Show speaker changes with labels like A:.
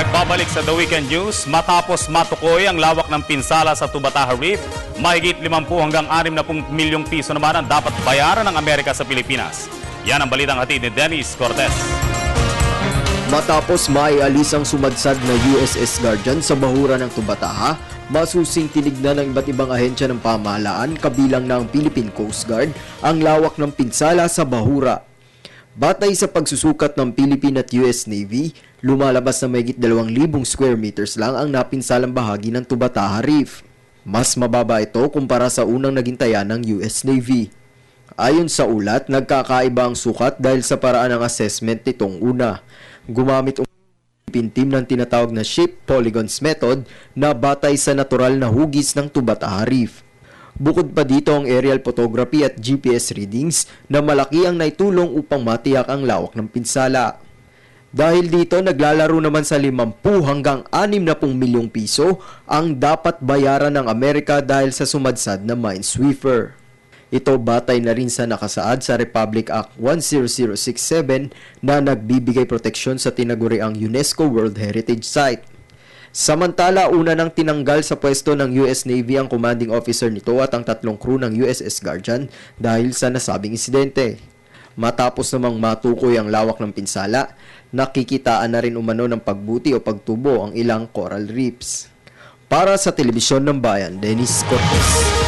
A: Nagbabalik sa The Weekend News, matapos matukoy ang lawak ng pinsala sa Tubataha Reef, mahigit 50 hanggang 60 milyong piso naman ang dapat bayaran ng Amerika sa Pilipinas. Yan ang balitang hatid ni Dennis Cortez.
B: Matapos maialis ang sumadsad na USS Guardian sa bahura ng Tubataha, masusing tinignan ng iba't ibang ahensya ng pamahalaan kabilang ng Philippine Coast Guard ang lawak ng pinsala sa bahura. Batay sa pagsusukat ng Philippine at US Navy, lumalabas na mahigit 2,000 square meters lang ang napinsalang bahagi ng Tubataha Reef. Mas mababa ito kumpara sa unang naging taya ng US Navy. Ayon sa ulat, nagkakaiba ang sukat dahil sa paraan ng assessment nitong una. Gumamit ang Philippine team ng tinatawag na Ship Polygons Method na batay sa natural na hugis ng Tubataha Reef. Bukod pa dito ang aerial photography at GPS readings na malaki ang naitulong upang matiyak ang lawak ng pinsala. Dahil dito, naglalaro naman sa 50 hanggang 60 milyong piso ang dapat bayaran ng Amerika dahil sa sumadsad na minesweeper. Ito batay na rin sa nakasaad sa Republic Act 10067 na nagbibigay proteksyon sa tinaguriang UNESCO World Heritage Site. Samantala, una nang tinanggal sa pwesto ng US Navy ang commanding officer nito at ang 3 crew ng USS Guardian dahil sa nasabing insidente. Matapos namang matukoy ang lawak ng pinsala, nakikitaan na rin umano ng pagbuti o pagtubo ang ilang coral reefs. Para sa Telebisyon ng Bayan, Dennis Cortez.